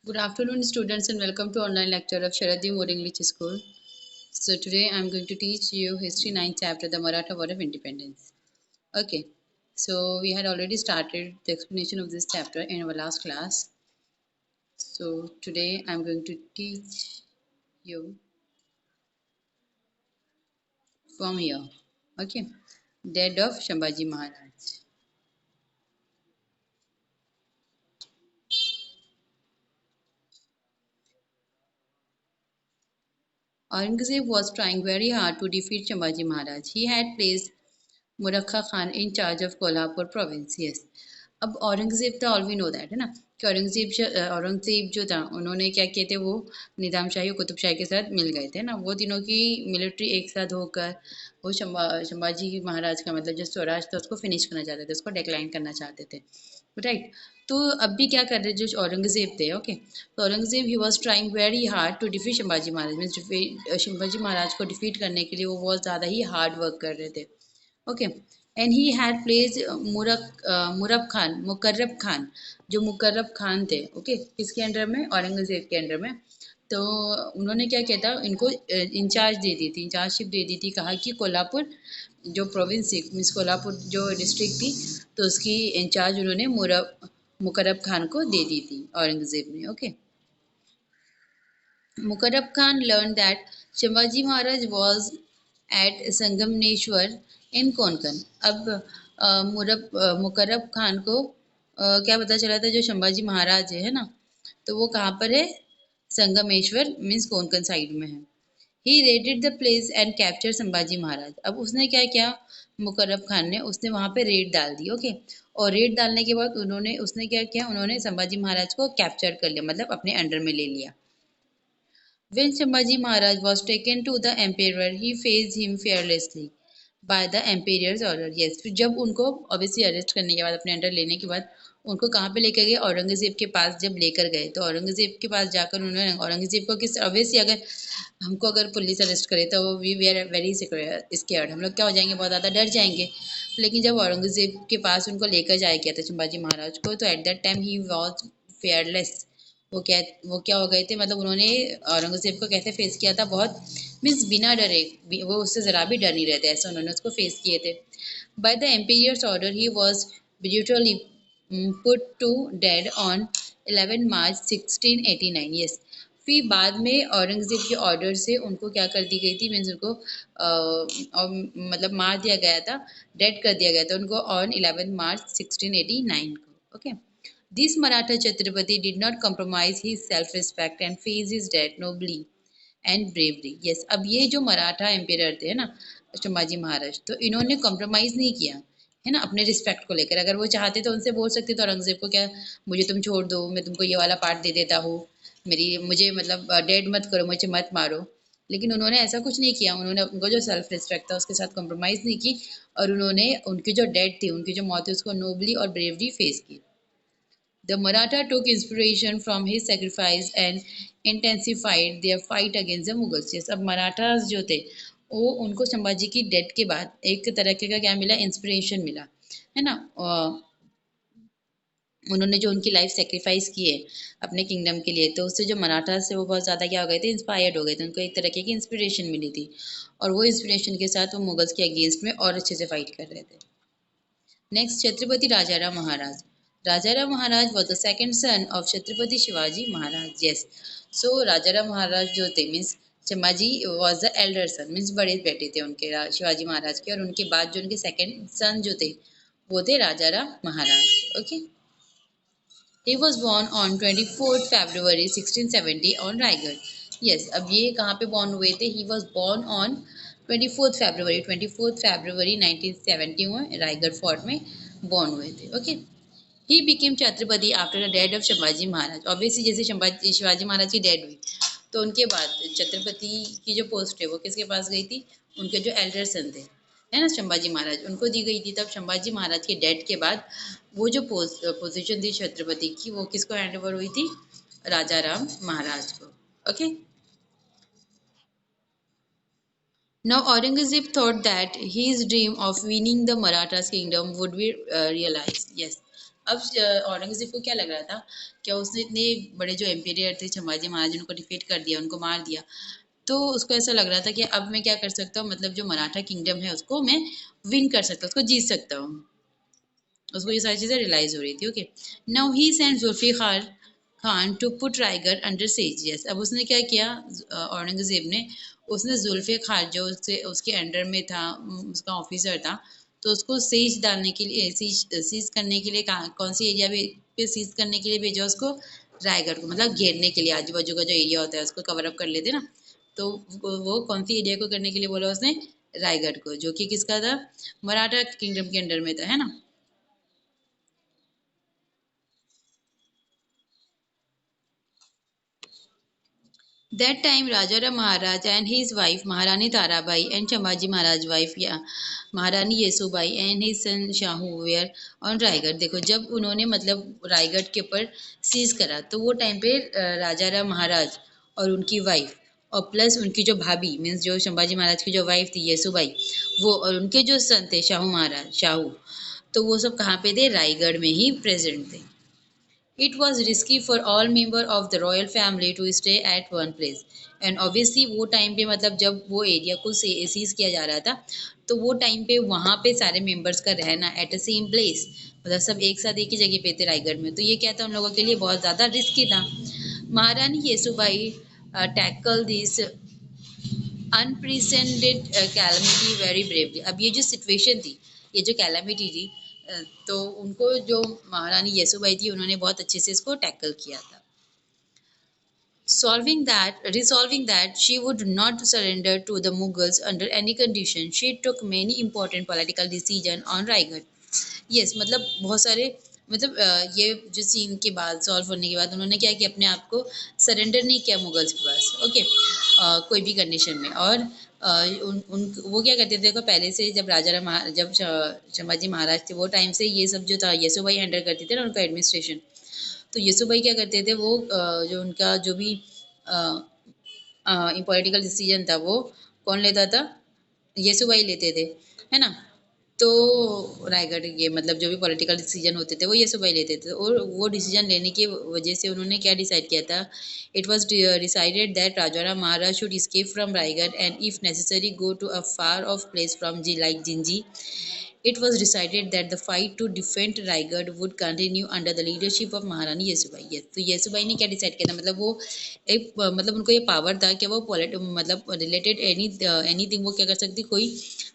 Good afternoon, students, and welcome to online lecture of Sharadi More English School. So today I am going to teach you History 9th chapter, the Maratha War of Independence. Okay, so we had already started the explanation of this chapter in our last class. So today I am going to teach you from here. Okay, Death of Shambhaji Maharaj. Aurangzeb was trying very hard to defeat Shambhaji Maharaj. He had placed Mukarrab Khan in charge of Kolhapur province yes अब औरंगजेब था all we know that है ना कि औरंगजेब जो था उन्होंने क्या किए थे वो निजाम शाही और कुतुब शाही के साथ मिल गए थे ना वो तीनों की मिलिट्री एक साथ होकर वो संभाजी महाराज का मतलब जो स्वराज था उसको फिनिश करना चाहते थे उसको डिक्लाइन करना चाहते थे राइट तो अब भी क्या कर रहे जो औरंगजेब थे ओके तो Aurangzeb he was trying very hard to defeat Sambhaji Maharaj means Sambhaji Maharaj को डिफीट करने के लिए वो बहुत ज़्यादा ही हार्ड वर्क कर रहे थे okay and he had place Mukarrab Khan Mukarrab Khan जो मुकर्रब खान थे ओके किसके अंडर में औरंगजेब के अंडर में तो उन्होंने क्या किया था इनको इंचार्ज दे दी थी इंचार्जशिप दे दी थी कहा कि कोल्हापुर जो प्रोविंस थी मीन्स कोल्हापुर जो डिस्ट्रिक्ट थी तो उसकी इंचार्ज उन्होंने मुकर्रब खान को दे दी थी औरंगजेब ने okay Mukarrab Khan learn that Shivaji Maharaj was at Sangameshwar in Konkan अब मुकर्रब खान को क्या पता चला था जो संभाजी महाराज है ना तो वो कहाँ पर है संगमेश्वर मीन्स कोंकण साइड में है he raided the place and capture Sambhaji Maharaj अब उसने क्या किया मुकर्रब खान ने उसने वहाँ पे रेड डाल दी ओके और रेड डालने के बाद उसने क्या किया उन्होंने संभाजी महाराज को कैप्चर कर लिया मतलब अपने अंडर में ले लिया When Shambhaji Maharaj was taken to the emperor, he faced him fearlessly by the emperor's order. Yes, फिर जब उनको obviously अरेस्ट करने के बाद अपने अंडर लेने के बाद उनको कहाँ पे लेकर गए औरंगजेब के पास जब लेकर गए तो औरंगजेब के पास जाकर उन्होंने औरंगजेब को किस obviously अगर पुलिस अरेस्ट करे तो वी आर वेरी स्केयर्ड हम लोग क्या हो जाएंगे बहुत ज़्यादा डर जाएंगे लेकिन जब औरंगजेब के पास उनको लेकर जाया गया था संभाजी महाराज को तो at that time he was fearless वो क्या वो क्या हो गए थे मतलब उन्होंने औरंगजेब को कैसे फेस किया था बहुत मीन्स बिना डरे वो उससे ज़रा भी डर नहीं रहे थे ऐसे उन्होंने उसको फेस किए थे by the emperor's order he was brutally put to dead on 11 March 1689 yes फिर बाद में औरंगजेब के ऑर्डर से उनको क्या कर दी गई थी मीन्स उनको मतलब मार दिया गया था डेड कर दिया गया था उनको ऑन 11 मार्च 1689 को okay This Maratha Chhatrapati did not compromise his self-respect and faced his death nobly and bravery. Yes, अब ये जो मराठा एम्पेयर थे ना संभाजी महाराज तो इन्होंने कॉम्प्रोमाइज़ नहीं किया है ना अपने रिस्पेक्ट को लेकर अगर वो चाहते तो उनसे बोल सकते तो औरंगजेब को क्या मुझे तुम छोड़ दो मैं तुमको ये वाला पार्ट दे देता हूँ मेरी मुझे मतलब डेड मत करो मुझे मत मारो लेकिन उन्होंने ऐसा कुछ नहीं किया उन्होंने उनको जो सेल्फ रिस्पेक्ट था उसके साथ कॉम्प्रोमाइज़ नहीं की और उन्होंने उनकी जो डेड थी उनकी जो मौत थी उसको नोबली और ब्रेवली फेस की The Maratha took inspiration from his sacrifice and intensified their fight against the Mughals. Yes, अब मराठास जो थे वो उनको संभाजी की डेथ के बाद एक तरीके का क्या मिला इंस्पिरेशन मिला है ना उन्होंने जो उनकी लाइफ सेक्रीफाइस की है अपने किंगडम के लिए तो उससे जो मराठास से वो बहुत ज़्यादा क्या हो गए थे इंस्पायर्ड हो गए थे उनको एक तरीके की इंस्पिरेशन मिली थी और वो इंस्पिरेशन के साथ वो मुगल्स के अगेंस्ट में और अच्छे से फाइट कर रहे थे next Chhatrapati Rajaram Maharaj Rajaram Maharaj was the second son of Chhatrapati Shivaji Maharaj. Yes. So Rajaram Maharaj जो थे means Sambhaji was the elder son means बड़े बेटे थे उनके शिवाजी महाराज के और उनके बाद जो उनके सेकंड सन जो थे वो थे राजाराम महाराज okay He was born on 24th February 1670 on Raigad. Yes, अब ये कहाँ पे born हुए थे He was born on 24th February 1970 में रायगढ़ फोर्ट में born हुए थे okay He became Chhatrapati after the death of Shivaji Maharaj. Obviously जैसे शिवाजी महाराज की डेड हुई तो उनके बाद छत्रपति की जो पोस्ट है वो किसके पास गई थी उनके जो एल्डर सन थे है ना संभाजी महाराज उनको दी गई थी तब संभाजी महाराज की डेथ के बाद वो जो पोजीशन थी छत्रपति की वो किसको हैंड ओवर हुई थी राजा राम महाराज को okay Now Aurangzeb thought that his dream of winning the Marathas kingdom would be realized. Yes. अब औरंगज़ेब को क्या लग रहा था, क्या उसने इतने बड़े जो एम्पीरियर थे संभाजी महाराज, उनको डिफीट कर दिया, उनको मार दिया, तो उसको ऐसा लग रहा था कि अब मैं क्या कर सकता हूँ, मतलब जो मराठा किंगडम है उसको मैं विन कर सकता हूँ, उसको जीत सकता हूँ। उसको ये सारी चीज़ें रियलाइज हो रही थी। Okay, now he send Zulfikar Khan to put Raigad under siege. Yes, अब उसने क्या किया, औरंगजेब ने, उसने जुल्फिकार जो उसके अंडर में था, उसका ऑफिसर था, तो उसको सीज डालने के लिए, सीज करने के लिए कौन सी एरिया पे सीज करने के लिए भेजा उसको, रायगढ़ को, मतलब घेरने के लिए, आजू बाजू का जो एरिया होता है उसको कवर अप कर लेते ना, तो वो कौन सी एरिया को करने के लिए बोला उसने, रायगढ़ को, जो कि किसका था, मराठा किंगडम के अंडर में था, है ना। That time Rajaram Maharaj and his wife Maharani Tarabai and Chamaji Maharaj wife या महारानी Yesubai and his son Shahu were on Raigarh. देखो जब उन्होंने मतलब रायगढ़ के ऊपर सीज करा, तो वो टाइम पे राजाराम महाराज और उनकी वाइफ और प्लस उनकी जो भाभी मीन्स जो संभाजी महाराज की जो वाइफ थी येसुबाई, वो और उनके जो सन थे शाहू महाराज शाहू, तो वो सब कहाँ पे थे, रायगढ़ में ही प्रेजेंट थे। It was risky for all member of the royal family to stay at one place. And obviously वो टाइम पे मतलब जब वो एरिया को सीज किया जा रहा था, तो वो टाइम पे वहाँ पे सारे मेंबर्स का रहना एट अ सेम प्लेस, मतलब सब एक साथ एक ही जगह पे थे रायगढ़ में, तो ये क्या था, उन लोगों के लिए बहुत ज़्यादा रिस्की था। महारानी Yesubai tackle this unprecedented calamity very bravely. अब ये जो सिचुएशन थी, ये जो कैलामिटी थी, तो उनको जो महारानी येसुबाई थी, उन्होंने बहुत अच्छे से इसको टैकल किया था। Resolving that she would not surrender to the Mughals under any condition, she took many important political decisions on Raigad. Yes, मतलब बहुत सारे, मतलब ये जो सीन के बाद सॉल्व होने के बाद उन्होंने क्या किया, अपने आप को सरेंडर नहीं किया मुगल्स के पास। ओके, कोई भी कंडीशन में। और वो क्या करते थे, देखो पहले से जब जब संभाजी महाराज थे, वो टाइम से ये सब जो था येसुबाई हैंडल करते थे ना उनका एडमिनिस्ट्रेशन। तो येसुबाई क्या करते थे, वो जो उनका जो भी पॉलिटिकल डिसीजन था, वो कौन लेता था, येसुबाई लेते थे, है ना। तो रायगढ़ ये मतलब जो भी पॉलिटिकल डिसीजन होते थे वो येसुबाई लेते थे, और वो डिसीजन लेने की वजह से उन्होंने क्या डिसाइड किया था, it was decided that Rajaram Maharaj should escape from Raigarh and if necessary go to a far off place from like Jinji. It was decided that the fight to defend Raigad would continue under the leadership of महारानी Yesubai. yes, तो येसुबाई ने क्या decide किया था, मतलब वो एक मतलब उनको ये पावर था कि वो मतलब रिलेटेड एनीथिंग वो क्या कर सकती, कोई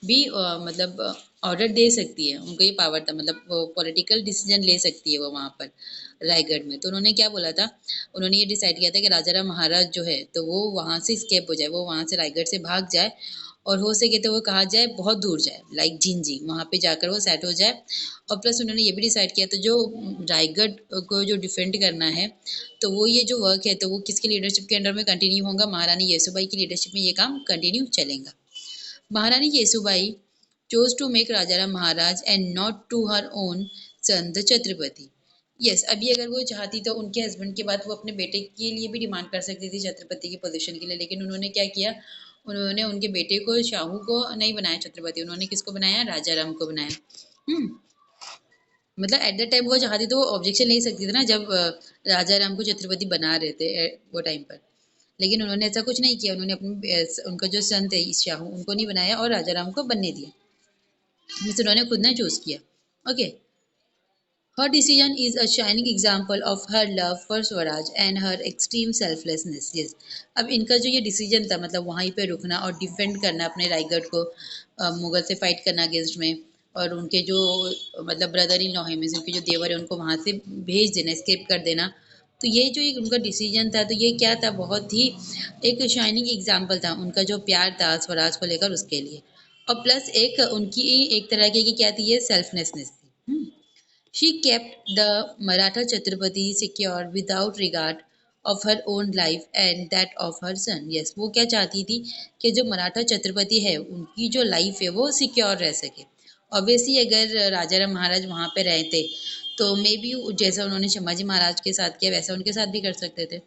भी मतलब ऑर्डर दे सकती है, उनको ये पावर था, मतलब वो पॉलिटिकल डिसीजन ले सकती है वो वहाँ पर रायगढ़ में। तो उन्होंने क्या बोला था, उन्होंने ये डिसाइड किया था कि राजाराम महाराज जो है, तो वो वहाँ से स्केप हो जाए, वो वहाँ से रायगढ़ से भाग जाए, और हो सके तो वो कहा जाए बहुत दूर जाए, लाइक झिंझी, वहाँ पे जाकर वो सेट हो जाए। और प्लस उन्होंने ये भी डिसाइड किया था, जो रायगढ़ को जो डिफेंड करना है, तो वो ये जो वर्क है, तो वो किसकी लीडरशिप के अंडर में कंटिन्यू होगा, महारानी येसुबाई की लीडरशिप में ये काम कंटिन्यू चलेगा। महारानी Yesubai chose to make Rajaram Maharaj and not to her own son the Chhatrapati. Yes, अभी अगर वो चाहती तो उनके हस्बैंड के बाद वो अपने बेटे के लिए भी डिमांड कर सकती थी छत्रपति की पोजीशन के लिए, लेकिन उन्होंने क्या किया, उन्होंने उनके बेटे को शाहू को नहीं बनाया छत्रपति, उन्होंने किसको बनाया, राजा राम को बनाया। मतलब एट द टाइम वो चाहती तो वो ऑब्जेक्शन ले सकती थी ना, जब राजा राम को छत्रपति बना रहे थे वो टाइम पर, लेकिन उन्होंने ऐसा कुछ नहीं किया, उन्होंने अपने उनका जो सन थे शाहू, उनको नहीं बनाया और राजा राम को बनने दिया, मीन्स उन्होंने खुद ने चूज किया। Okay, her decision is a shining example of her love for Swaraj and her extreme selflessness. Yes, अब इनका जो ये डिसीजन था, मतलब वहीं पे रुकना और डिफेंड करना अपने रायगढ़ को, मुगल से फाइट करना अगेंस्ट में, और उनके जो मतलब ब्रदर इन लॉ है, मीन्स उनके जो देवर है, उनको वहाँ से भेज देना, स्केप कर देना। तो ये जो एक उनका डिसीजन था, तो ये क्या था, बहुत ही एक शाइनिंग एग्जाम्पल था उनका जो प्यार था स्वराज को लेकर, उसके लिए। और प्लस एक उनकी एक तरह की क्या थी, ये सेल्फनेसनेस थी। She kept the Maratha Chhatrapati secure without regard of her own life and that of her son. Yes, वो क्या चाहती थी कि जो मराठा छत्रपति है उनकी जो लाइफ है वो सिक्योर रह सके। ऑब्वियसली अगर राजाराम महाराज वहाँ पे रहते, तो मे बी जैसा उन्होंने संभाजी महाराज के साथ किया वैसा उनके साथ भी कर सकते थे।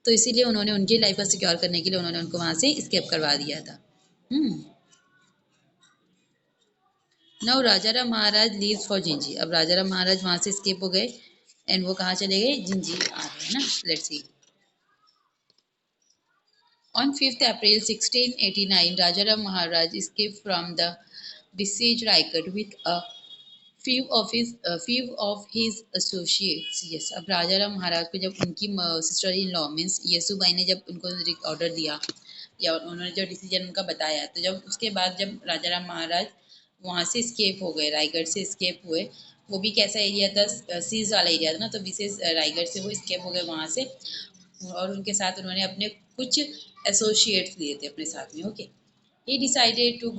तो इसीलिए उन्होंने उनकी लाइफ को सिक्योर करने के लिए उन्होंने उनको वहाँ से स्केप करवा दिया था। Now Rajaram Maharaj leaves for Jinji. अब राजाराम महाराज वहां से स्केप हो गए एंड वो कहाँ चले गए, जिंजी आ रहे हैं ना। Let's see. On 5th April 1689, Rajaram Maharaj escaped from the besieged Raigad with a few of his associates. Yes, अब राजाराम महाराज को जब उनकी sister in law means Yesubai ने जब उनको ऑर्डर दिया या उन्होंने जो डिसीजन उनका बताया, तो जब उसके बाद जब राजाराम महाराज वहाँ से स्केप हो गए, रायगढ़ से स्केप हुए, वो भी कैसा एरिया था, सीज वाला एरिया था ना, तो विशेष रायगढ़ से वो स्केप हो गए वहाँ से, और उनके साथ उन्होंने अपने कुछ एसोसिएट्स लिए थे अपने साथ में। Okay, he decided to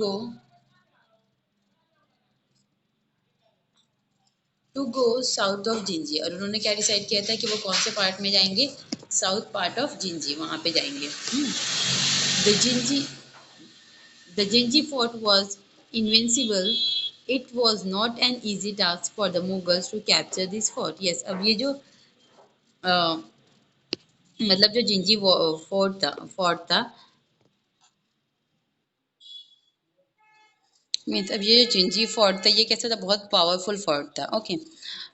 go south of Jinji, और उन्होंने क्या डिसाइड किया था कि वो कौन से पार्ट में जाएंगे, साउथ पार्ट ऑफ जिंजी, वहां पे जाएंगे। The Jinji the Jinji fort was invincible. It was not an easy task for the Mughals to capture this fort. Yes, अब ये जो मतलब जो जिंजी मीन्स अब ये जो जिंजी फोर्ट था, ये कैसा था, बहुत पावरफुल फोर्ट था। ओके,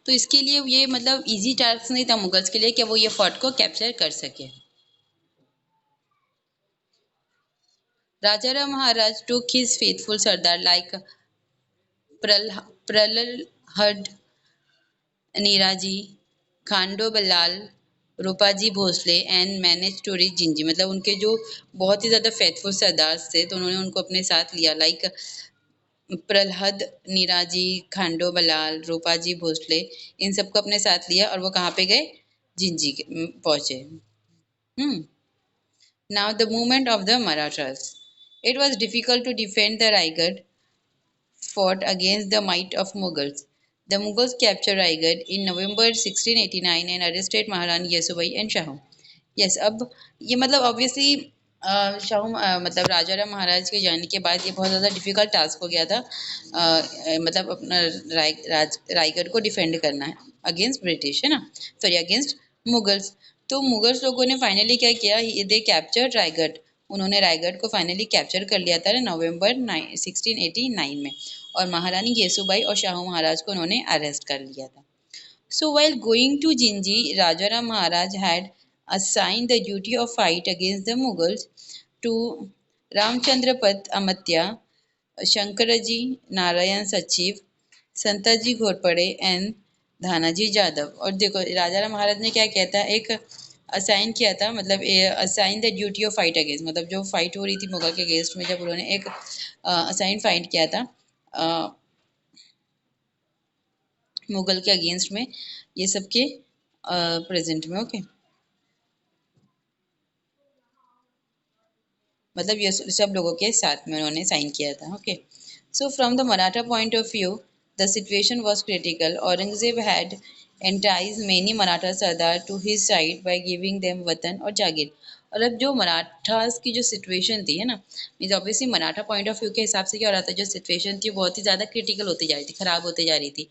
तो इसके लिए ये मतलब इजी टास्क नहीं था मुगल्स के लिए कि वो ये फोर्ट को कैप्चर कर सके। Rajaram Maharaj took his faithful Sardar like Pralalhad Niraji, Khando Ballal, Rupaji Bhosale and manage to reach Jinji. मतलब उनके जो बहुत ही ज़्यादा फेथफुल सरदार थे, तो उन्होंने उनको अपने साथ लिया, लाइक प्रहलाद नीराजी, खांडो बलाल, रूपाजी भोसले, इन सबको अपने साथ लिया और वो कहाँ पे गए, जिंजी पहुंचे। Now the movement of the Marathas. It was difficult to defend the Raigad fought against the might of Mughals. The Mughals captured Raigad in November 1689 and arrested Maharani Yasubai and Shahu. Yes, अब ये मतलब ऑब्वियसली शाहू मतलब राजाराम महाराज के जाने के बाद ये बहुत ज़्यादा डिफिकल्ट टास्क हो गया था, मतलब अपना रायगढ़ को डिफेंड करना है अगेंस्ट ब्रिटिश, है ना, सॉरी अगेंस्ट मुगल्स। तो मुगल्स लोगों ने फाइनली क्या किया, दे कैप्चर्ड रायगढ़। उन्होंने रायगढ़ को फाइनली कैप्चर कर लिया था नवंबर 1689 में, और महारानी येसुबाई और शाहू महाराज को उन्होंने अरेस्ट कर लिया था। So while going to Jinji, Rajaram Maharaj had assigned the duty of fight against the Mughals to Ramchandrapat Amatya, Shankaraji Narayan Sachiv, Santaji Ghorpade and Dhanaji Jadhav. और देखो राजाराम महाराज ने क्या किया था, एक असाइन किया था, मतलब assign the duty of fight against, मतलब जो फाइट हो रही थी मुगल के अगेंस्ट में, जब उन्होंने एक असाइन फाइट किया था मुगल के अगेंस्ट में, ये सब के प्रेजेंट में। ओके, मतलब ये सब लोगों के साथ में उन्होंने साइन किया था। Okay, so from the Maratha point of view the situation was critical. Aurangzeb had entice many Maratha sardar to his side by giving them watan और जागीर। और अब जो मराठास की जो सिचुएशन थी, है ना, means obviously Maratha point of view के हिसाब से क्या हो रहा था, जो सिचुएशन थी बहुत ही ज़्यादा क्रिटिकल होती जा रही थी, खराब होती जा रही थी।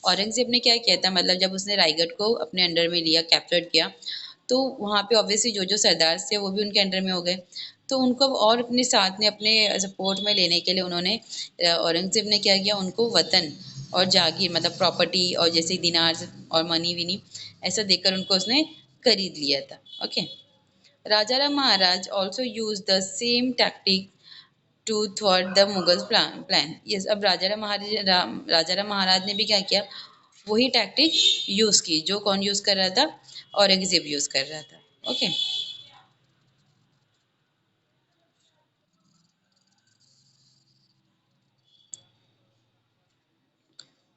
औरंगजेब ने क्या किया था, मतलब जब उसने रायगढ़ को अपने अंडर में लिया, कैप्चर किया, तो वहाँ पे ऑब्वियसली जो जो सरदार थे वो भी उनके अंडर में हो गए। तो उनको और अपने साथ में अपने सपोर्ट में लेने के लिए उन्होंने औरंगजेब ने क्या किया, उनको वतन और जागीर मतलब प्रॉपर्टी और जैसे दिनार और मनी विनी ऐसा देकर उनको उसने खरीद लिया था। Okay, Rajaram Maharaj also use the same tactic to थ्वाट द मुगल प्लान। यस, अब राजाराम महाराज ने भी क्या किया, वही टैक्टिक यूज की जो कौन यूज कर रहा था, औरंगजेब यूज कर रहा था। Okay,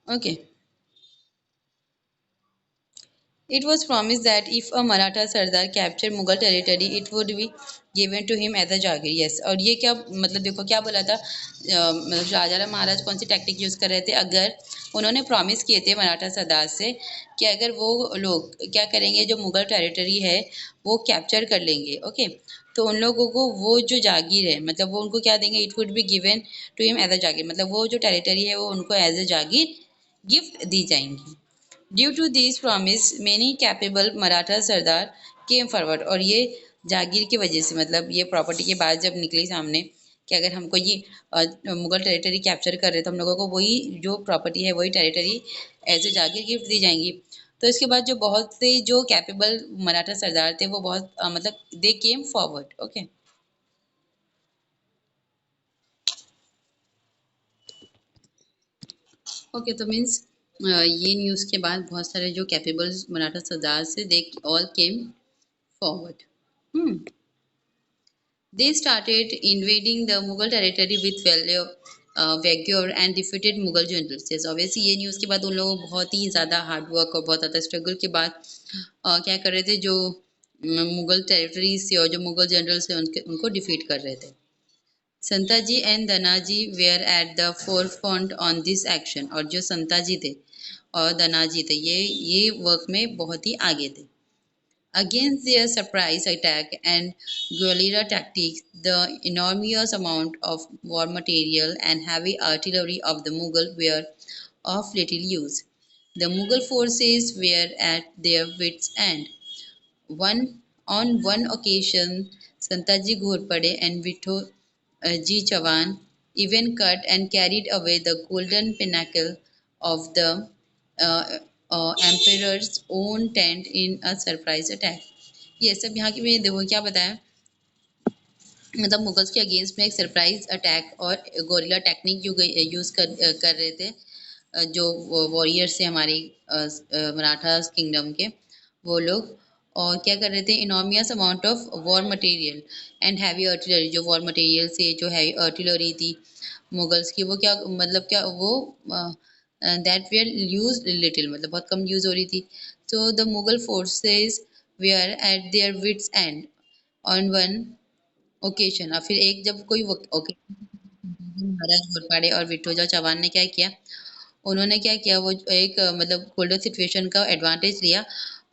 okay, it was promised that if a Maratha Sardar captured Mughal territory, it would be given to him as a jagir. Yes, और ये क्या मतलब देखो क्या बोला था, मतलब राजाराम महाराज कौन सी टैक्टिक यूज कर रहे थे, अगर उन्होंने प्रॉमिस किए थे मराठा सरदार से कि अगर वो लोग क्या करेंगे, जो मुगल टेरिटरी है वो कैप्चर कर लेंगे, ओके, तो उन लोगों को वो जो जागीर है, मतलब वो उनको क्या देंगे, it would be given to him as a jagir, मतलब वो जो टेरिटरी है वो उनको एज अ जागीर गिफ्ट दी जाएंगी। Due to this promise many capable Maratha sardar came forward. और ये जागीर की वजह से, मतलब ये प्रॉपर्टी की बात जब निकली सामने कि अगर हमको ये मुगल टेरिटरी कैप्चर कर रहे तो हम लोगों को वही जो प्रॉपर्टी है वही territory as a jagir gift दी जाएंगी। तो इसके बाद जो बहुत से जो कैपेबल मराठा सरदार थे वो बहुत मतलब दे केम फॉरवर्ड। ओके ओके तो मीन्स ये न्यूज़ के बाद बहुत सारे जो कैपेबल मराठा सरदार से they all came forward. They started invading the Mughal territory with vigor and defeated Mughal generals. Yes, obviously ये न्यूज़ के बाद उन लोगों को बहुत ही ज़्यादा हार्ड वर्क और बहुत ज़्यादा स्ट्रगल के बाद क्या कर रहे थे, जो मुगल टेरिटरीज थे और जो मुगल जनरल्स थे उनको डिफीट कर रहे थे। Santaji and Dhanaji were at the forefront on this action. और जो संताजी थे और धनाजी थे ये वर्क में बहुत ही आगे थे। Against their surprise attack and guerrilla tactics, the enormous amount of war material and heavy artillery of the Mughal were of little use. The Mughal forces were at their wits' end. On one occasion, Santaji Ghorpade and Vitho Ji Chavan even cut and carried away the golden pinnacle of the emperor's own tent in a surprise attack. ये सब यहाँ की मैंने देखो क्या बताया, मतलब Mughals के अगेंस्ट में एक सरप्राइज अटैक और गोरिल्ला टेक्निक यूज़ कर रहे थे जो वॉरियर्स थे हमारे मराठा किंगडम के वो लोग। और क्या कर रहे थे, enormous amount of war material and heavy artillery. जो वॉर मटेरियल से जो हैवी आर्टिलरी थी मुगल्स की वो क्या मतलब क्या वो दैट वेयर यूज लिटिल, मतलब बहुत कम यूज़ हो रही थी। So the Mughal forces were at their wits end on one occasion. और फिर एक जब कोई महाराज घोरपाड़े और विठोजा चौहान ने क्या किया, उन्होंने क्या किया वो एक मतलब कोल्डर सिचुएशन का एडवांटेज लिया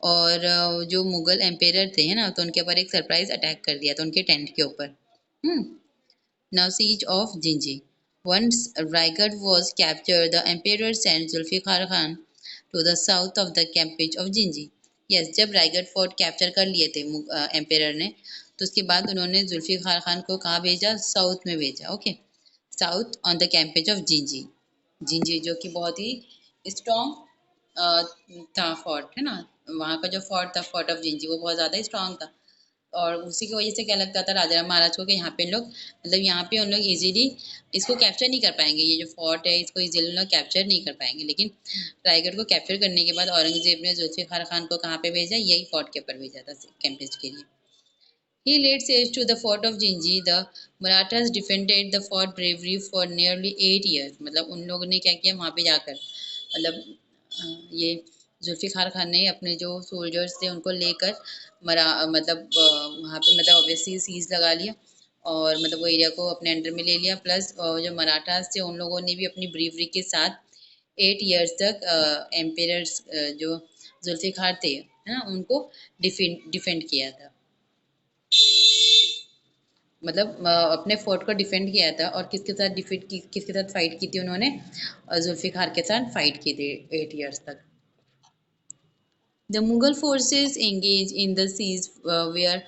और जो मुगल एम्पेयर थे है ना तो उनके ऊपर एक सरप्राइज अटैक कर दिया था उनके टेंट के ऊपर। Now siege of Jinji. Once Raigad was captured, the emperor sent Zulfikar Khan to the south of the campage of Jinji. Yes, जब रायगढ़ फोर्ट कैप्चर कर लिए थे एम्पेयर ने तो उसके बाद उन्होंने जुल्फिकार खान को कहाँ भेजा, साउथ में भेजा। Okay, south on the campaign of Jinji. Jinji जो कि बहुत ही स्ट्रॉन्ग था फोर्ट है ना, वहाँ का जो फोर्ट था फोर्ट ऑफ जिंजी वो बहुत ज़्यादा स्ट्रॉन्ग था। और उसी की वजह से क्या लगता था राजा राम महाराज को कि यहाँ पे लोग मतलब यहाँ पे उन लोग इजीली इसको कैप्चर नहीं कर पाएंगे, ये जो फोर्ट है इसको इजीली लोग कैप्चर नहीं कर पाएंगे। लेकिन रायगढ़ को कैप्चर करने के बाद औरंगजेब ने जुल्फिकार खान को कहाँ पे भेजा, यही फोर्ट के ऊपर भेजा था कैंपेज के लिए। He laid siege to the fort of Jinji. The Marathas defended the fort bravery for nearly 8 years. मतलब उन लोगों ने क्या किया वहाँ पे जाकर मतलब ये जुल्फिकार खान ने अपने जो सोल्जर्स थे उनको लेकर मतलब वहाँ पे मतलब ऑब्वियसली सीज लगा लिया और मतलब वो एरिया को अपने अंडर में ले लिया। प्लस जो मराठास थे उन लोगों ने भी अपनी ब्रीवरी के साथ 8 इयर्स तक एम्पेयर्स जो जुल्फिकार थे है ना उनको डिफेंड किया था। मतलब अपने फोर्ट को डिफेंड किया था। और किसके साथ डिफीट की, किसके साथ फाइट की थी उन्होंने, जुल्फिकार के साथ फाइट की थी 8 इयर्स तक। The Mughal forces engaged in the siege were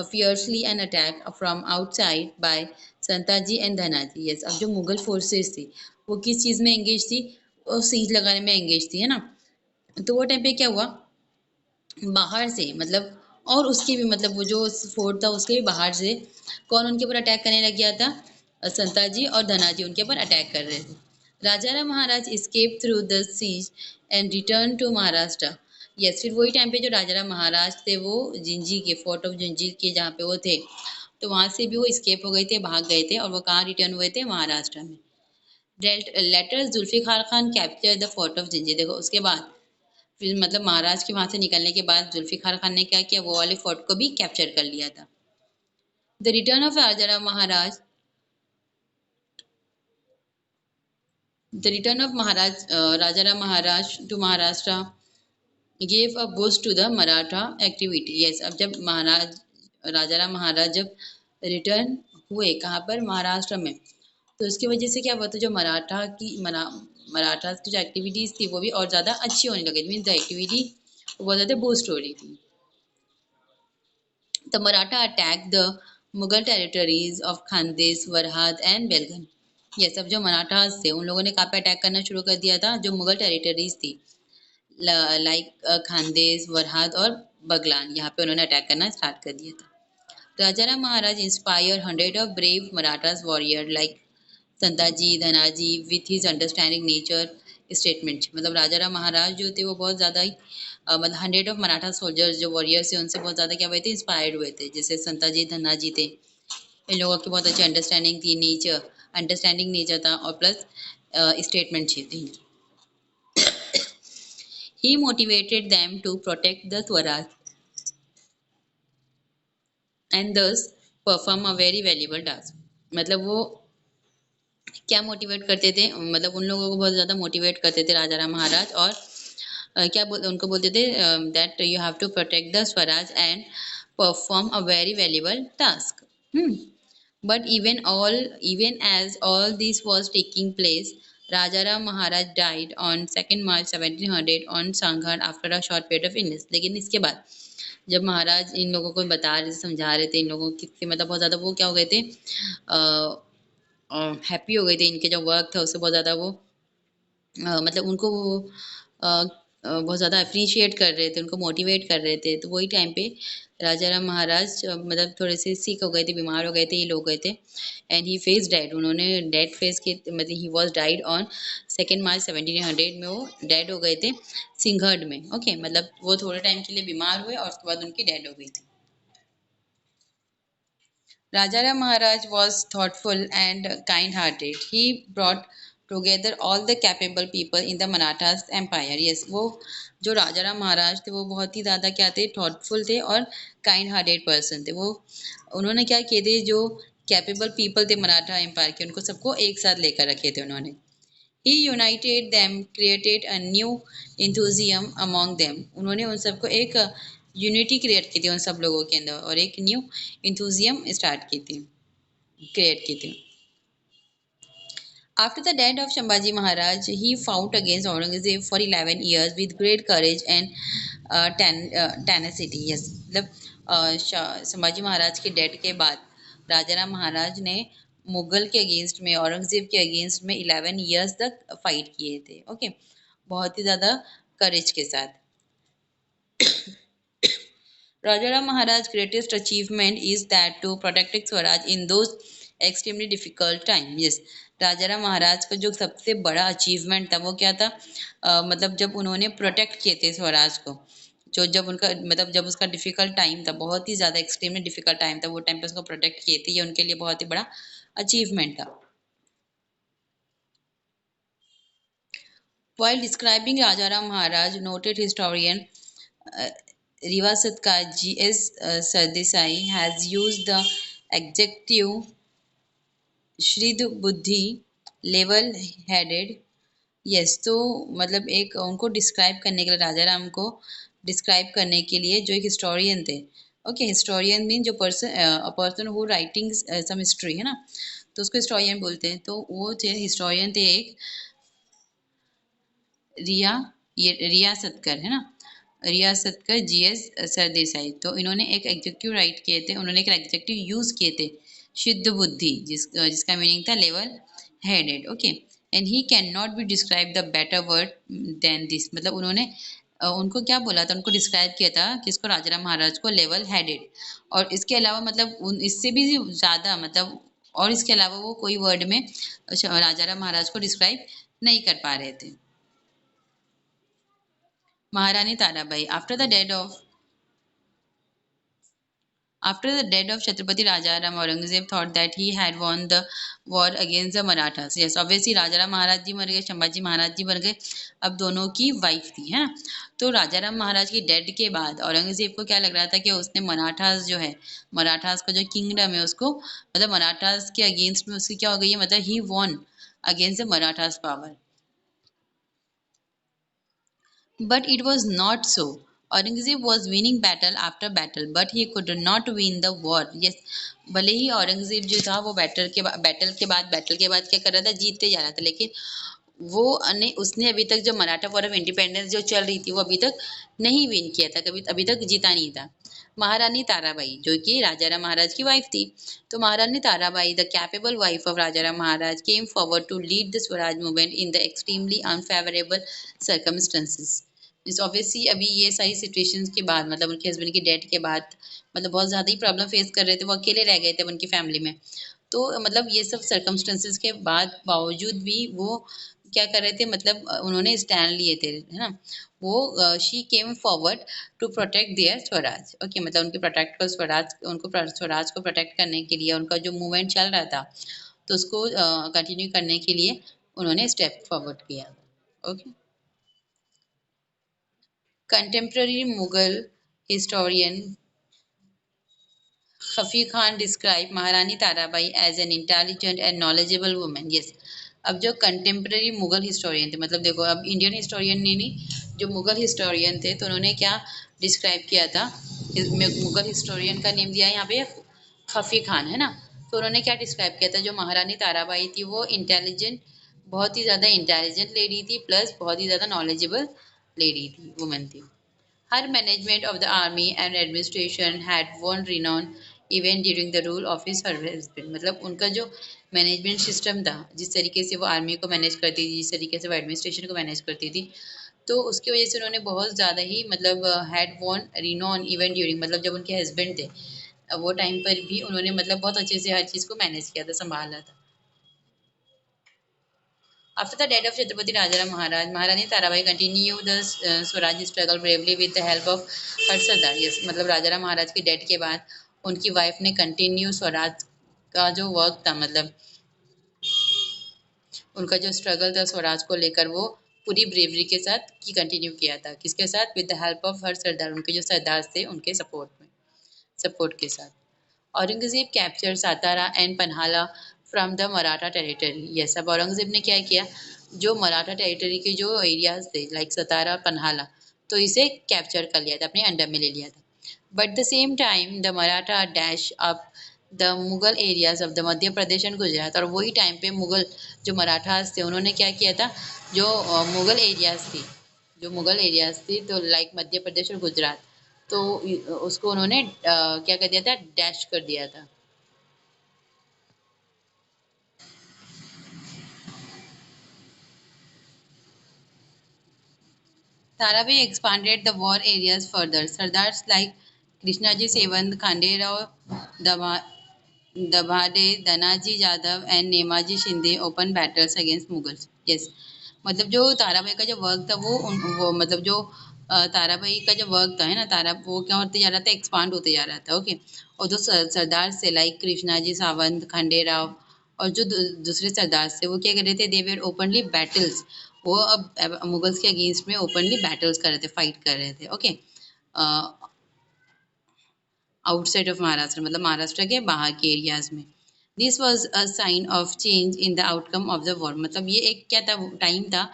fiercely an attack from outside by Santaji and Dhanaji. Yes, अब जो मुगल फोर्सेस थी वो किस चीज़ में एंगेज थी, वो सीज लगाने में एंगेज थी है ना। तो वो टाइम पे क्या हुआ, बाहर से मतलब और उसके भी मतलब वो जो फोर्ट था उसके भी बाहर से कौन उनके ऊपर अटैक करने लग गया था, संताजी और धनाजी उनके ऊपर अटैक कर रहे थे। Rajaram Maharaj escaped through the siege and return to Maharashtra. Yes, फिर वही टाइम पे जो राजाराम महाराज थे वो जिंजी के फोर्ट ऑफ जिंजी के जहाँ पे वो थे तो वहाँ से भी वो स्केप हो गए थे, भाग गए थे और वो कहाँ रिटर्न हुए थे, महाराष्ट्र में। Later Zulfikar Khan capture the fort of Jinji. देखो उसके बाद फिर मतलब महाराज के वहां से निकलने के बाद जुल्फिकार खान ने क्या किया, वो वाले फोर्ट को भी कैप्चर कर लिया था। The return of Rajaram Maharaj the return of Maharaj Rajaram Maharaj to Maharashtra gave a boost to the Maratha activity. Yes, अब जब महाराज राजाराम महाराज जब रिटर्न हुए कहाँ पर, महाराष्ट्र में, तो उसकी वजह से क्या हुआ था, जो मराठा की जो एक्टिविटीज़ थी वो भी और ज़्यादा अच्छी होने लगी। मीन्स द एक्टिविटी बहुत ज़्यादा बूस्ट हो रही थी। The Maratha attacked the Mughal territories of Khandesh, Varhad and Baglan. ये सब जो मराठास थे उन लोगों ने कहाँ पे अटैक करना शुरू कर दिया था, जो मुगल टेरिटरीज थी लाइक खानदेश, वरहाद और बगलान, यहाँ पे उन्होंने अटैक करना स्टार्ट कर दिया था। Rajaram Maharaj inspired hundreds of brave Marathas warriors like Santaji, Dhanaji with his understanding nature statement। मतलब राजा राम महाराज जो थे वो बहुत ज़्यादा ही मतलब 100 ऑफ मराठा सोल्जर्स जो वॉरियर्स थे उनसे बहुत ज़्यादा क्या हुए थे, इंस्पायर्ड हुए थे। जैसे संताजी, धनाजी थे, इन लोगों की बहुत अच्छी अंडरस्टैंडिंग नेचर था और प्लस स्टेटमेंट थी। He motivated them to protect the swaraj and thus perform a very valuable task. मतलब वो क्या मोटिवेट करते थे, मतलब उन लोगों को बहुत ज़्यादा मोटिवेट करते थे राजा राम महाराज। और उनको बोलते थे that you have to protect the swaraj and perform a very valuable task. But even as all this was taking place, Rajaram Maharaj died on 2nd March 1700 on Sanghat after a short period of illness। लेकिन इसके बाद जब महाराज इन लोगों को बता रहे थे, समझा रहे थे इन लोगों की, मतलब बहुत ज़्यादा वो क्या हो गए थे, हैप्पी हो गए थे, इनके जो वर्क था उससे बहुत ज़्यादा वो मतलब उनको वो बहुत ज़्यादा अप्रिशिएट कर रहे थे, उनको मोटिवेट कर रहे थे। तो वही टाइम पे राजा राम महाराज मतलब थोड़े से सिक हो गए थे, बीमार हो गए थे, ये लोग गए थे एंड ही फेस डेड। उन्होंने डेड फेस के मतलब he was died on 2nd मार्च 1700 में वो डेड हो गए थे सिंघड में। ओके मतलब वो थोड़े टाइम के लिए बीमार हुए और उसके बाद उनकी डेड हो गई थी। Rajaram Maharaj was thoughtful and kind-hearted. He brought together all the capable people in the Marathas empire. Yes, वो जो राजाराम महाराज थे वो बहुत ही ज़्यादा क्या थे, थॉटफुल थे और काइंड हार्टेड पर्सन थे। वो उन्होंने क्या किए थे, जो कैपेबल पीपल थे मराठा एम्पायर के, उनको सबको एक साथ लेकर रखे थे उन्होंने। He united them, created a new enthusiasm among them। उन्होंने उन सबको एक यूनिटी क्रिएट की थी उन सब लोगों के अंदर और एक न्यू इंथुजियम स्टार्ट की थी, क्रिएट की थी। After the death of Shambhaji Maharaj, he fought against Aurangzeb for 11 years with great courage and tenacity। Yes, मतलब संभाजी महाराज के डेथ के बाद राजाराम महाराज ने मुगल के अगेंस्ट में, औरंगजेब के अगेंस्ट में 11 ईयर्स तक फाइट किए थे। ओके बहुत ही ज़्यादा करेज के साथ। Rajaram Maharaj's greatest achievement is that to protect Swaraj in those extremely difficult times। Yes, Rajaram महाराज का जो सबसे बड़ा अचीवमेंट था वो क्या था, मतलब जब उन्होंने प्रोटेक्ट किए थे स्वराज को, जो जब उनका मतलब जब उसका डिफिकल्ट टाइम था, बहुत ही ज़्यादा एक्सट्रीमली डिफिकल्ट टाइम था, वो टाइम पे उसको प्रोटेक्ट किए थे, ये उनके लिए बहुत ही बड़ा अचीवमेंट था। While describing Rajaram Maharaj, noted historian uh, Rivasatka G.S. Sardesai has used the adjective श्रीद बुद्धि, लेवल हेडेड। यस, तो मतलब एक उनको डिस्क्राइब करने के लिए, राजा राम को डिस्क्राइब करने के लिए जो एक हिस्टोरियन थे। ओके हिस्टोरियन मीन जो person who writing some history है ना, तो उसको हिस्टोरियन बोलते हैं। तो वो थे हिस्टोरियन थे एक रिया, ये रिया सतकर है ना, रिया सतकर जीएस सरदेसाई। तो इन्होंने एक एग्जेक्टिव राइट किए थे, उन्होंने एक एग्जेक्टिव यूज किए थे शुद्ध बुद्धि, जिसका मीनिंग था level headed. Okay and he can not be describe the better word than this. मतलब उन्होंने उनको क्या बोला था, उनको डिस्क्राइब किया था किसको, राजाराम महाराज को, लेवल हेडेड। और इसके अलावा मतलब इससे भी ज़्यादा मतलब और इसके अलावा वो कोई वर्ड में राजाराम महाराज को डिस्क्राइब नहीं कर पा रहे थे। Maharani Tarabai. After the death of Chhatrapati Rajaram, Aurangzeb thought that he had won the war against the Marathas। Yes, obviously Rajaram महाराज जी मर गए, संभाजी महाराज जी मर गए, अब दोनों की वाइफ थी है ना। तो राजाराम महाराज की डेथ के बाद औरंगजेब को क्या लग रहा था कि उसने मराठास जो है, मराठास का जो किंगडम है उसको, मतलब मराठास के अगेंस्ट में उसकी क्या हो गई है, मतलब he won against the Marathas power. But it was not so. Aurangzeb was winning battle after battle, but he could not win the war। Yes, भले ही औरंगजेब जो था वो बैटल के बाद क्या कर रहा था, जीतते जा रहा था, लेकिन वो उसने अभी तक जो मराठा वॉर ऑफ इंडिपेंडेंस जो चल रही थी वो अभी तक नहीं विन किया था, कभी अभी तक जीता नहीं था। महारानी ताराबाई जो कि राजाराम महाराज की वाइफ थी। तो Maharani Tarabai the capable wife of Rajaram Maharaj came forward to lead the swaraj movement in the extremely unfavourable circumstances. इस ऑब्वियसली अभी ये सारी सिचुएशंस के बाद मतलब उनके हस्बैंड की डेथ के बाद मतलब बहुत ज़्यादा ही प्रॉब्लम फेस कर रहे थे, वो अकेले रह गए थे उनकी फैमिली में। तो मतलब ये सब सर्कमस्टेंसेस के बाद बावजूद भी वो क्या कर रहे थे मतलब उन्होंने स्टैंड लिए थे, है ना। वो she came forward to protect their swaraj. Okay, मतलब उनके प्रोटेक्ट को स्वराज उनको स्वराज को प्रोटेक्ट करने के लिए उनका जो मूवमेंट चल रहा था तो उसको कंटिन्यू करने के लिए उन्होंने स्टेप फॉरवर्ड किया। Okay, contemporary Mughal historian Khafi Khan described Maharani Tarabai as an intelligent and knowledgeable women. Yes, अब जो कंटेम्प्रेरी मुगल हिस्टोरियन थे, मतलब देखो अब इंडियन हिस्टोरियन ने नहीं, जो मुगल हिस्टोरियन थे तो उन्होंने क्या डिस्क्राइब किया था। मुगल हिस्टोरियन का नेम दिया है यहाँ पे खफी खान, है ना। तो उन्होंने क्या डिस्क्राइब किया था, जो महारानी ताराबाई थी वो इंटेलिजेंट, बहुत ही ज़्यादा इंटेलिजेंट लेडी थी, प्लस बहुत ही ज़्यादा नॉलेजेबल लेडी थी, वुमेन थी। Her management of the army and administration had won renown even during the rule of his husband। मतलब उनका जो मैनेजमेंट सिस्टम था, जिस तरीके से वो आर्मी को मैनेज करती थी, जिस तरीके से वो एडमिनिस्ट्रेशन को मैनेज करती थी, तो उसकी वजह से उन्होंने बहुत ज़्यादा ही मतलब had won renown even during, मतलब जब उनके हस्बैंड थे वो टाइम पर भी उन्होंने मतलब बहुत अच्छे से हर चीज़ को मैनेज किया था, संभाला था। After the death of Chhatrapati Rajaram Maharaj, Maharani Tarabai continued the Swaraj struggle bravely with the help of her Sardar। Yes, मतलब राजाराम महाराज की डेथ के बाद उनकी वाइफ ने कंटिन्यू स्वराज का जो वर्क था, मतलब उनका जो स्ट्रगल था स्वराज को लेकर, वो पूरी ब्रेवरी के साथ की कंटिन्यू किया था। किसके साथ? With the help of her sardar, उनके जो सरदार थे उनके सपोर्ट के साथ। Aurangzeb capture Satara and Panhala from the Maratha territory. Yes, अब औरंगजेब ने क्या किया, जो मराठा टेरिटरी के जो एरियाज थे लाइक सतारा पन्हाला, तो इसे कैप्चर कर लिया था, अपने अंडर में ले लिया था। But the same time the Maratha dash up the Mughal areas of the Madhya Pradesh and Gujarat. और वही टाइम पे मुगल जो मराठास थे उन्होंने क्या किया था, जो मुगल एरियाज थी तो लाइक मध्य प्रदेश और गुजरात, तो उसको उन्होंने क्या कर दिया था, डैश कर दिया था। Tarabai expanded the war areas further. Sardars like Krishnaji Sevand, Khanderao Dabhade, Danaji Jadhav and Nemaji Shinde open battles against Mughals। Yes, मतलब जो ताराबाई का जो वर्क था वो मतलब जो ताराबाई का जो वर्क था, है ना, तारा वो क्या होते जा रहा था, एक्सपांड होते जा रहा था। ओके, और जो सरदार से लाइक कृष्णाजी सावंत, खंडेराव और जो दूसरे सरदार थे वो क्या कर रहे थे, दे वेर ओपनली बैटल्स। वो अब मुगल्स के अगेंस्ट में ओपनली बैटल्स कर रहे थे, फाइट कर रहे थे। ओके, आउटसाइड ऑफ महाराष्ट्र, मतलब महाराष्ट्र के बाहर के एरियाज में। This was a sign of change in the outcome of the war. मतलब ये एक क्या था, टाइम था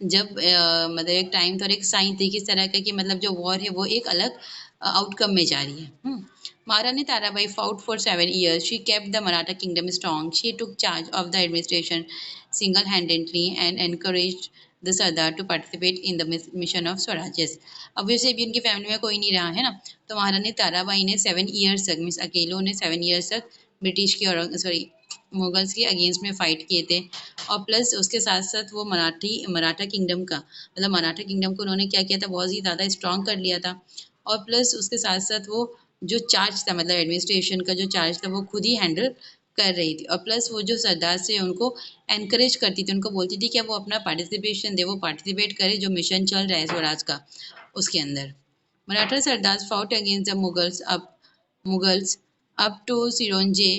जब मतलब एक टाइम था और एक साइन थी किस तरह का कि मतलब जो वॉर है वो एक अलग आउटकम में जा रही है। महारानी Tarabai fought for 7 years. She kept the Maratha kingdom strong. She took charge of the administration single-handedly and encouraged the Sardar to participate in the mission of Swaraj। Yes, अब वैसे भी उनकी फैमिली में कोई नहीं रहा है ना, तो महारानी ताराबाई ने 7 years तक, मीन्स अकेलों ने 7 years तक ब्रिटिश की और सॉरी मुगल्स के अगेंस्ट में फाइट किए थे। और प्लस उसके साथ साथ वो मराठा किंगडम का, मतलब मराठा किंगडम को उन्होंने क्या किया था, बहुत ही ज़्यादा स्ट्रॉन्ग कर लिया था। और प्लस उसके साथ साथ वो जो चार्ज था, मतलब एडमिनिस्ट्रेशन का जो चार्ज था वो खुद ही हैंडल कर रही थी। और प्लस वो जो सरदार से उनको एनकरेज करती थी, उनको बोलती थी कि वो अपना पार्टिसिपेशन दे, वो पार्टिसिपेट करे जो मिशन चल रहा है स्वराज का उसके अंदर। Maratha sardar fought against the Mughals up to Sironj,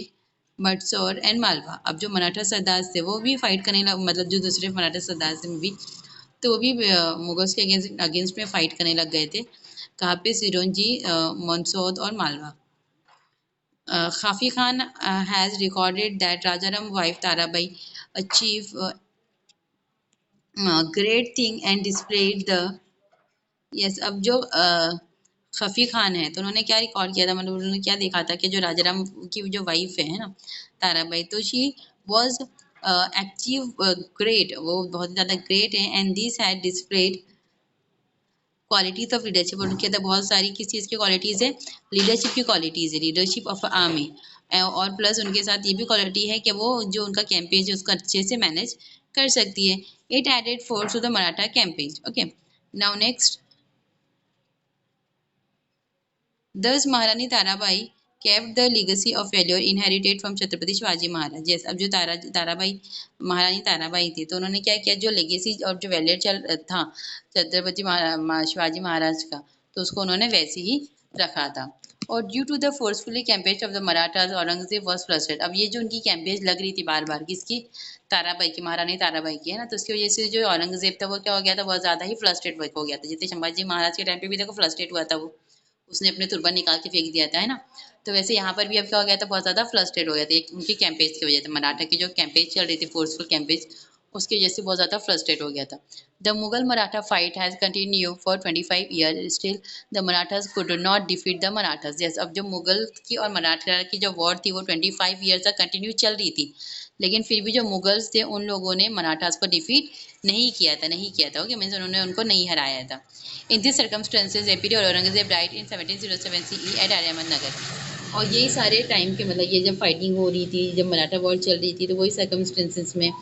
Mandsaur and Malwa. अब जो मराठा सरदार थे वो भी फाइट करने लग, मतलब जो दूसरे मराठा सरदार थे भी, तो वो भी मुगल्स के अगेंस्ट में फाइट करने लग गए थे। कहाँ पे? सिरोंजी, मंदसौर और Malwa. Khafi Khan has recorded that Rajaram wife Tarabai achieved great thing and displayed the। Yes, अब जो खफी खान है तो उन्होंने क्या रिकॉर्ड किया था, मतलब उन्होंने क्या देखा था कि जो राजाराम की जो वाइफ है ना ताराबाई, तो शी वॉज अचीव ग्रेट, वो बहुत ज़्यादा ग्रेट है। And this had displayed qualities of leadership, और उनके अंदर बहुत सारी किस चीज़ की क्वालिटीज़ है, लीडरशिप की क्वालिटीज़ है, लीडरशिप ऑफ आर्मी। और प्लस उनके साथ ये भी क्वालिटी है कि वो जो उनका कैंपेन है उसको अच्छे से मैनेज कर सकती है। It added force to the Maratha campaign. Okay, now next, Thus, Maharani Tarabai kept the legacy of valor inherited from Chhatrapati Shivaji Maharaj. Yes, अब जो ताराबाई महारानी ताराबाई थी, तो उन्होंने क्या किया, जो लेगेसी और जो वैल्यूर चल था छत्रपति शिवाजी महाराज का, तो उसको उन्होंने वैसे ही रखा था। और due to the forcefully campaign of the Marathas, Aurangzeb was frustrated. अब ये जो उनकी कैंपेन लग रही थी बार बार, किसकी, ताराबाई की, महारानी ताराबाई की, है ना, तो उसकी वजह से जो औरंगजेब था वो क्या हो गया था, बहुत ज्यादा ही फ्रस्ट्रेट हो गया था। जैसे संभाजी महाराज के टाइम पे भी देखो फ्रस्ट्रेट हुआ था वो, उसने अपने तुरबन निकाल के फेंक दिया था, है ना। तो वैसे यहाँ पर भी अब क्या हो गया था, बहुत ज़्यादा फ्रस्ट्रेट हो गया था उनकी कैंपेज की वजह से, मराठा की जो कैंपेज चल रही थी, फोर्सफुल कैंपेज, उसकी वजह से बहुत ज़्यादा फ्रस्ट्रेट हो गया था। The Mughal Maratha fight has continue for 25 year, still the Marathas could not defeat the Marathas. Yes, अब जो मुगल की और मराठा की जो वॉर थी वो 25 ईयर तक कंटिन्यू चल रही थी, लेकिन फिर भी जो मुगल्स थे उन लोगों ने मराठास को डिफीट नहीं किया था। ओके, मीन्स उन्होंने उनको नहीं हराया था। इन दिस सर्कमस्टेंसेज एपीडी और Aurangzeb died in 1707 CE at Ahmednagar. और यही सारे टाइम के, मतलब ये जब फाइटिंग हो रही थी, जब मराठा वॉर चल रही थी, तो वही सर्कमस्टेंसेस में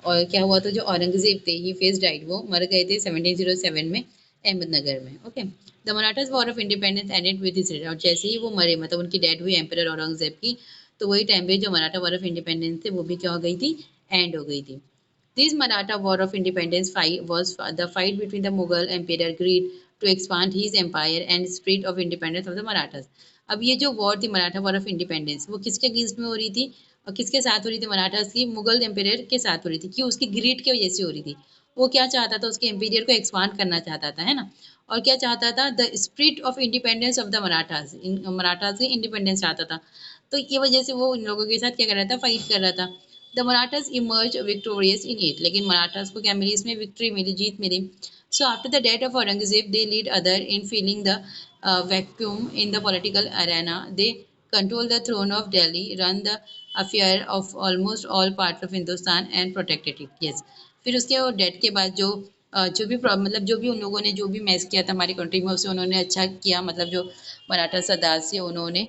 और क्या हुआ, तो जो औरंगजेब थे ही फेस डाइड, वो मर गए थे 1707 में अहमदनगर में। Okay, the Marathas war of independence ended with his, और जैसे ही वो मरे, मतलब उनकी डेथ हुई एम्परर औरंगजेब की, तो वही टाइम पे जो मराठा वॉर ऑफ इंडिपेंडेंस थे वो भी क्या हो गई थी, एंड हो गई थी। This Maratha War of Independence fight was the fight between the Mughal Emperor greed to expand his empire and spirit of independence of the Marathas। अब ये जो वॉर थी मराठा वॉर ऑफ इंडिपेंडेंस, वो किसके अगेंस्ट में हो रही थी और किसके साथ हो रही थी, मराठास की मुगल एम्पायर के साथ हो रही थी। क्यों, उसकी ग्रीड की वजह से हो रही थी। वो क्या चाहता था, उसके एम्पायर को एक्सपांड करना चाहता था, है ना। और क्या चाहता था, the spirit of independence of the Marathas, Marathas की इंडिपेंडेंस चाहता था। तो ये वजह से वो इन लोगों के साथ क्या कर रहा था, फाइट कर रहा था। The Marathas emerge victorious in it, लेकिन मराठास को क्या मिली, इसमें विक्ट्री मिली, जीत मिली। So after the death of Aurangzeb they lead other in feeling the vacuum in the political arena. They control the throne of Delhi, run the affair of almost all part of Hindustan and protected it. Yes, फिर उसके death के बाद जो जो भी मतलब जो भी उन लोगों ने जो भी मैस किया था हमारी कंट्री में, उसे उन्होंने अच्छा किया, मतलब जो मराठा सरदार से उन्होंने